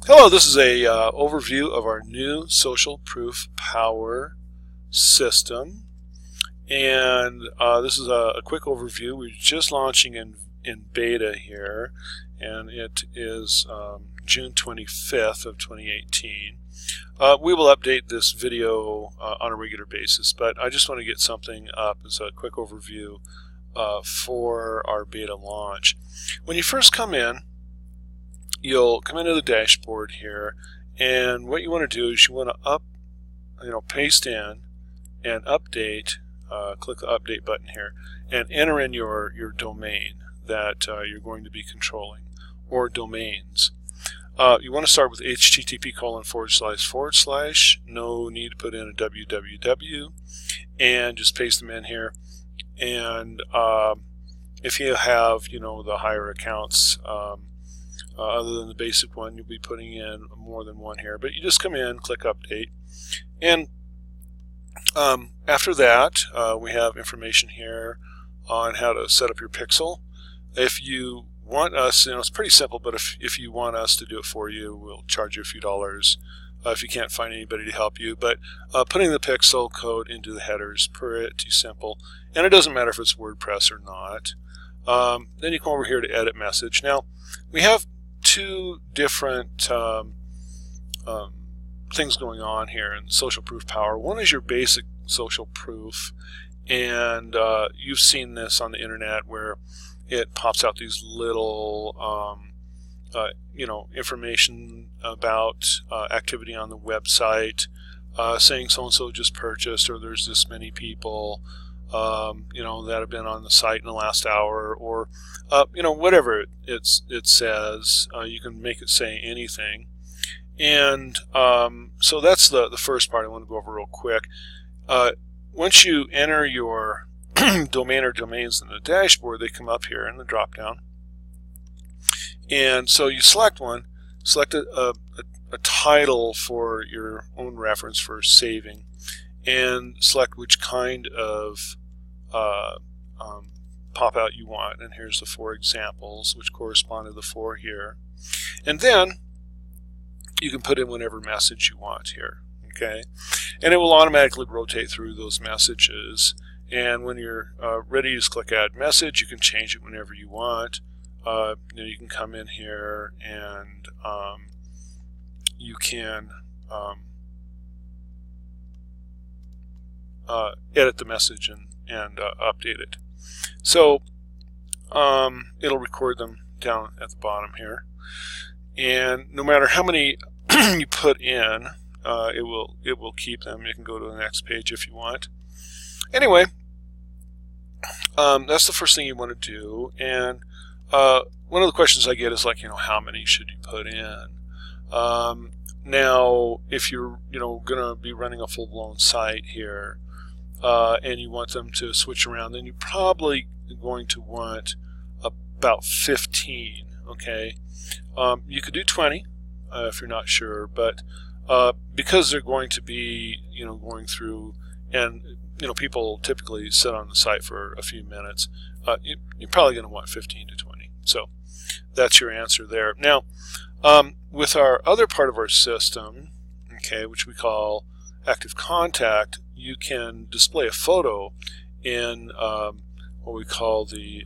Hello, this is a overview of our new social proof power system, and this is a quick overview. We're just launching in beta here, and it is June 25th of 2018. We will update this video on a regular basis, but I just want to get something up as a quick overview for our beta launch. When you first come in, you'll come into the dashboard here, and what you want to do is you want to paste in and update. Click the update button here and enter in your domain that you're going to be controlling, or domains. You want to start with http:///. No need to put in a www, and just paste them in here. And if you have the higher accounts, other than the basic one, you'll be putting in more than one here, but you just come in, click update, and after that we have information here on how to set up your pixel. If you want us, it's pretty simple, but if you want us to do it for you, we'll charge you a few dollars if you can't find anybody to help you. But putting the pixel code into the header is pretty simple, and it doesn't matter if it's WordPress or not. Then you come over here to edit message. Now we have two different things going on here in social proof power. One is your basic social proof, and you've seen this on the internet where it pops out these little information about activity on the website, saying so-and-so just purchased, or there's this many people that have been on the site in the last hour, or whatever it says. You can make it say anything, and so that's the first part I want to go over real quick. Once you enter your domain or domains in the dashboard, they come up here in the drop down, and so you select one, select a title for your own reference for saving, and select which kind of pop-out you want. And here's the 4 examples which correspond to the 4 here. And then you can put in whatever message you want here, okay? And it will automatically rotate through those messages. And when you're ready, just click Add Message. You can change it whenever you want. You can come in here and you can edit the message and update it. So it'll record them down at the bottom here, and no matter how many you put in, it will keep them. You can go to the next page if you want. Anyway, that's the first thing you want to do. And one of the questions I get is like, how many should you put in? Now, if you're going to be running a full-blown site here, and you want them to switch around, then you're probably going to want about 15. Okay, you could do 20 if you're not sure, but because they're going to be going through, and people typically sit on the site for a few minutes, you're probably going to want 15 to 20. So that's your answer there. Now, with our other part of our system, okay, which we call Active Contact, you can display a photo in what we call the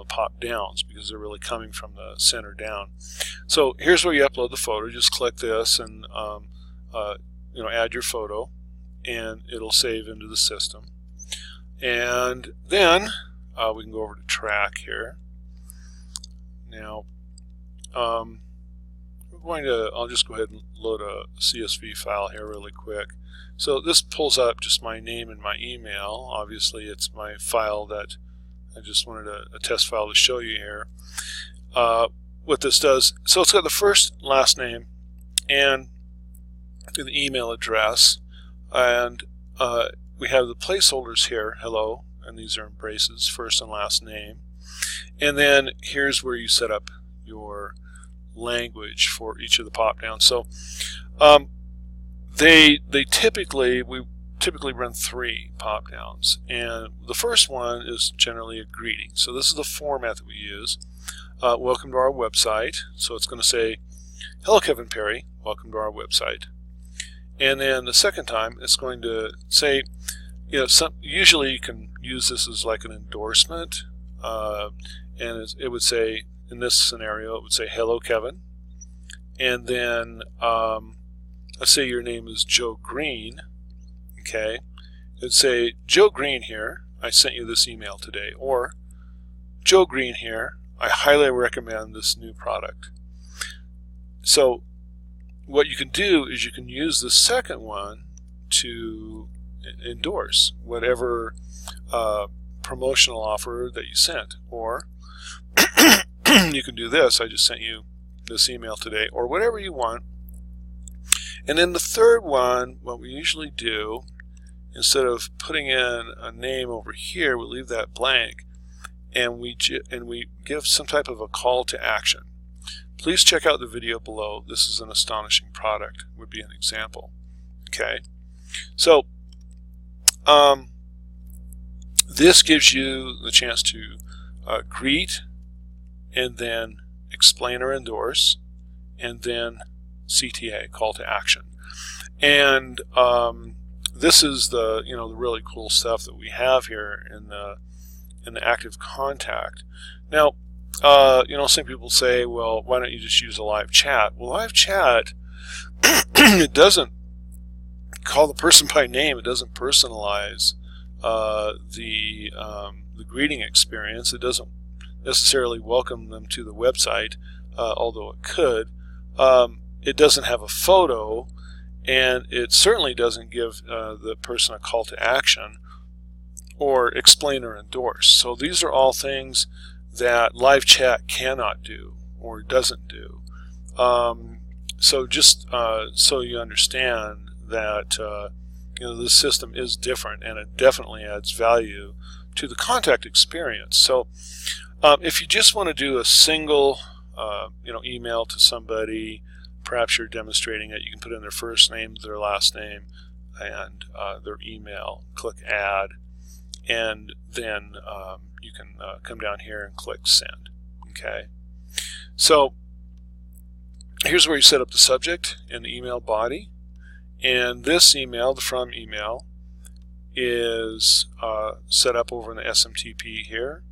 pop downs, because they're really coming from the center down. So here's where you upload the photo. Just click this and add your photo, and it'll save into the system. And then we can go over to track here. Now I'll just go ahead and load a CSV file here really quick. So this pulls up just my name and my email. Obviously it's my file that I just wanted a test file to show you here. What this does, so it's got the first, last name, and the email address, and we have the placeholders here, hello, and these are in braces, first and last name. And then here's where you set up your language for each of the pop downs. So we typically run 3 pop downs, and the first one is generally a greeting. So this is the format that we use. Welcome to our website. So it's going to say, hello Kevin Perry, welcome to our website. And then the second time it's going to say, usually you can use this as like an endorsement, and it would say, in this scenario, it would say, hello Kevin. And then let's say your name is Joe Green, okay? It would say, Joe Green here, I sent you this email today, or Joe Green here, I highly recommend this new product. So what you can do is you can use the second one to endorse whatever promotional offer that you sent, or you can do this, I just sent you this email today, or whatever you want. And then the third one, what we usually do, instead of putting in a name over here, we leave that blank, and we give some type of a call to action. Please check out the video below. This is an astonishing product, would be an example. Okay, so this gives you the chance to greet, and then explain or endorse, and then CTA, call to action. And this is the the really cool stuff that we have here in the active contact. Now, some people say, well, why don't you just use a live chat? Well, live chat, it doesn't call the person by name. It doesn't personalize the greeting experience. It doesn't necessarily welcome them to the website, although it could. It doesn't have a photo, and it certainly doesn't give the person a call to action or explain or endorse. So these are all things that live chat cannot do or doesn't do. So just so you understand that this system is different, and it definitely adds value to the contact experience. So if you just want to do a single email to somebody, perhaps you're demonstrating it, you can put in their first name, their last name, and their email, click add, and then you can come down here and click send. Okay, so here's where you set up the subject and the email body, and this email, the from email, is set up over in the SMTP here.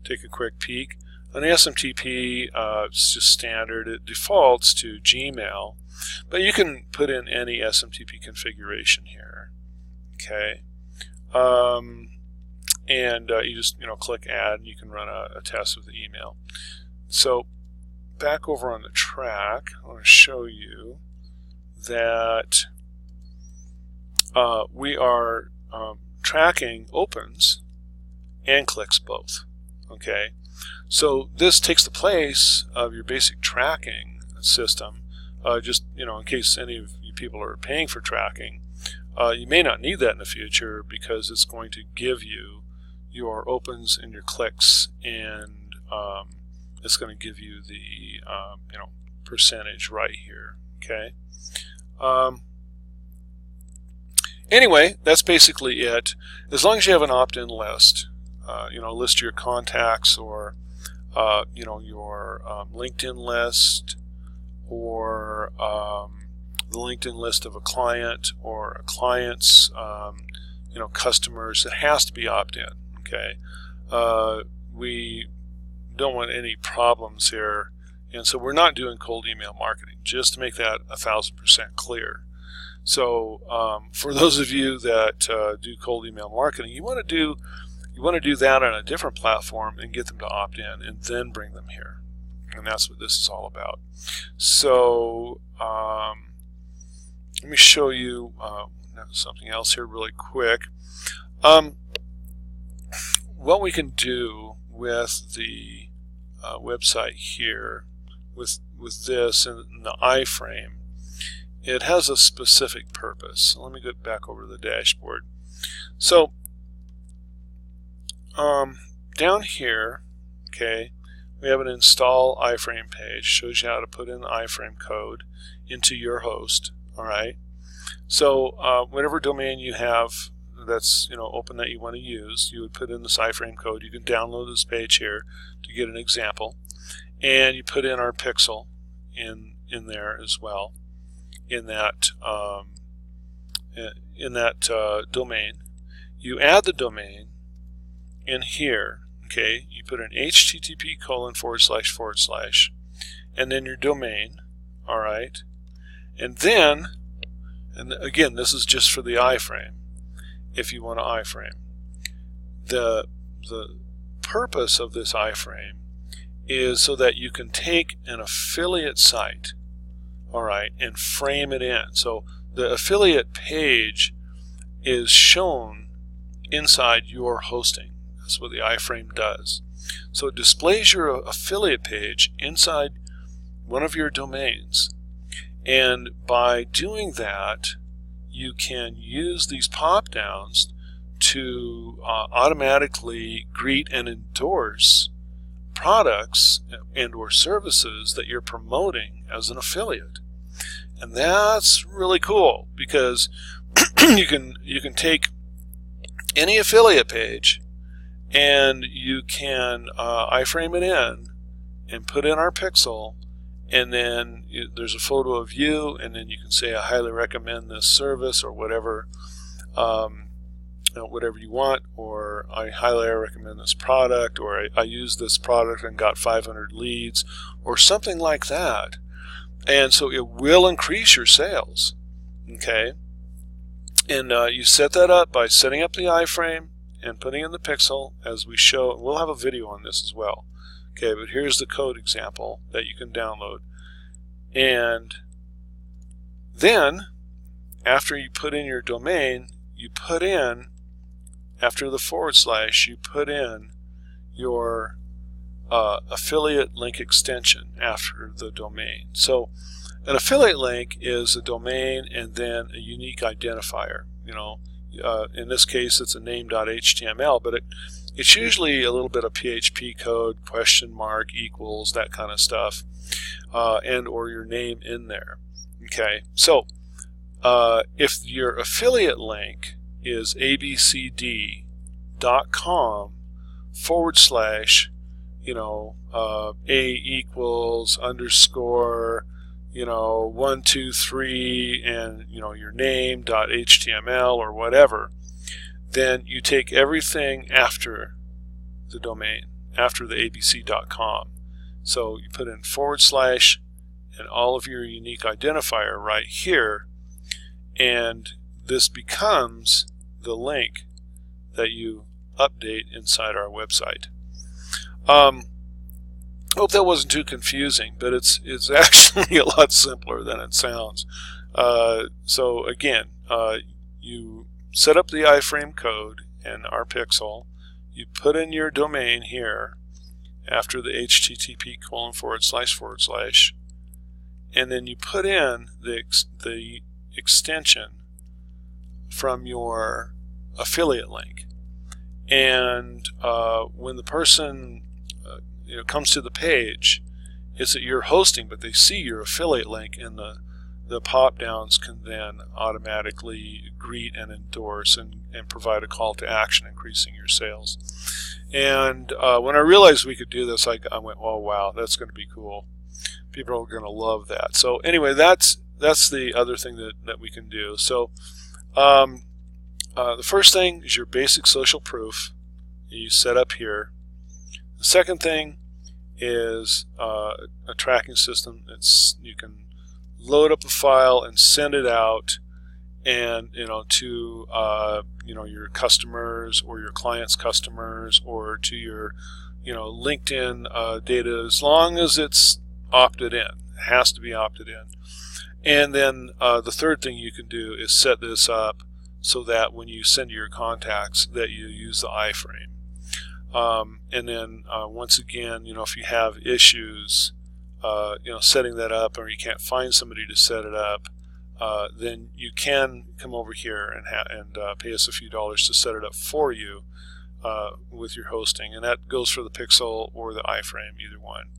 Take a quick peek. On the SMTP, it's just standard. It defaults to Gmail, but you can put in any SMTP configuration here. Okay, and you just click add, and you can run a test with the email. So back over on the track, I want to show you that we are tracking opens and clicks both. Okay, so this takes the place of your basic tracking system. Just in case any of you people are paying for tracking, you may not need that in the future, because it's going to give you your opens and your clicks, and it's going to give you the percentage right here. Okay. Anyway, that's basically it. As long as you have an opt-in list, list your contacts, or your LinkedIn list, or the LinkedIn list of a client, or a client's customers, it has to be opt-in. Okay, we don't want any problems here, and so we're not doing cold email marketing, just to make that 1000% clear. So for those of you that do cold email marketing, you want to do that on a different platform and get them to opt in, and then bring them here, and that's what this is all about. So let me show you something else here really quick. What we can do with the website here, with this and the iframe, it has a specific purpose. Let me get back over to the dashboard. So down here, okay, we have an install iframe page. Shows you how to put in the iframe code into your host. All right. So whatever domain you have that's open that you want to use, you would put in this iframe code. You can download this page here to get an example, and you put in our pixel in in there as well in that domain. You add the domain in here. Okay, you put an http:// and then your domain. All right, and then, and again, this is just for the iframe. If you want to iframe, the purpose of this iframe is so that you can take an affiliate site, all right, and frame it in. So the affiliate page is shown inside your hosting. That's what the iframe does. So it displays your affiliate page inside one of your domains, and by doing that, you can use these pop-downs to automatically greet and endorse products and or services that you're promoting as an affiliate. And that's really cool, because you can take any affiliate page and you can iframe it in and put in our pixel, and then there's a photo of you, and then you can say, I highly recommend this service, or whatever, whatever you want, or I highly recommend this product, or I used this product and got 500 leads, or something like that. And so it will increase your sales. Okay, and you set that up by setting up the iframe and putting in the pixel, as we show, and we'll have a video on this as well. Okay, but here's the code example that you can download. And then, after you put in your domain, you put in, after the /, you put in your affiliate link extension after the domain. So an affiliate link is a domain and then a unique identifier. In this case, it's a name.html, but it's usually a little bit of PHP code, !, equals, that kind of stuff, and or your name in there. Okay, so if your affiliate link is abcd.com / a equals _ 123 and your name.html or whatever, then you take everything after the domain, after the abc.com. So you put in / and all of your unique identifier right here, and this becomes the link that you update inside our website. Hope that wasn't too confusing, but it's actually a lot simpler than it sounds. So again, you set up the iframe code in our pixel, you put in your domain here after the http://, and then you put in the extension from your affiliate link. And when the person comes to the page, it's that you're hosting, but they see your affiliate link, and the pop-downs can then automatically greet and endorse and provide a call to action, increasing your sales. And when I realized we could do this, I went, oh wow, that's going to be cool. People are going to love that. So anyway, that's the other thing that we can do. So the first thing is your basic social proof you set up here. The second thing is a tracking system. You can load up a file and send it out, and to your customers or your clients' customers, or to your LinkedIn data, as long as it's opted in. It has to be opted in. And then the third thing you can do is set this up so that when you send to your contacts, that you use the iframe. And then once again, if you have issues, setting that up, or you can't find somebody to set it up, then you can come over here and pay us a few dollars to set it up for you with your hosting, and that goes for the pixel or the iframe, either one.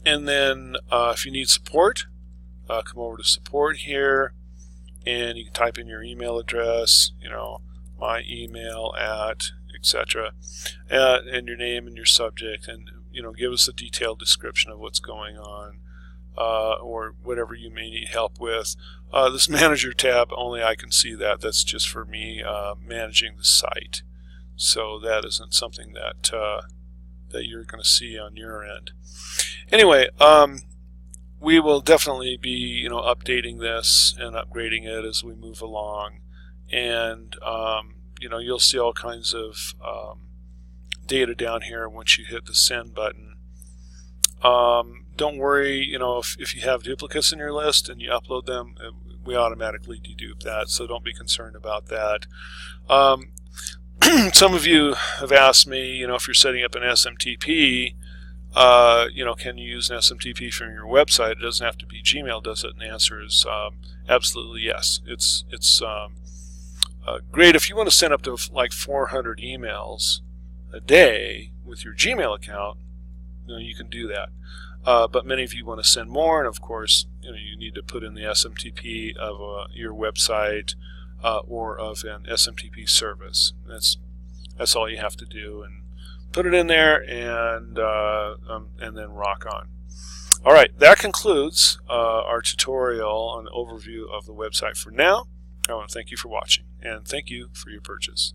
And then if you need support, come over to support here, and you can type in your email address, my email at, etc., and your name and your subject, and give us a detailed description of what's going on. or whatever you may need help with. This Manager tab, only I can see that. That's just for me managing the site. So that isn't something that that you're going to see on your end. Anyway, we will definitely be updating this and upgrading it as we move along, and you'll see all kinds of data down here once you hit the send button. Don't worry, if you have duplicates in your list and you upload them, we automatically dedupe that, so don't be concerned about that. Some of you have asked me, if you're setting up an SMTP, can you use an SMTP from your website? It doesn't have to be Gmail, does it? And the answer is absolutely yes. It's great if you want to send up to like 400 emails a day with your Gmail account. You can do that. But many of you want to send more, and of course, you need to put in the SMTP of your website or of an SMTP service. That's all you have to do, and put it in there, and then rock on. All right, that concludes our tutorial on the overview of the website for now. I want to thank you for watching, and thank you for your purchase.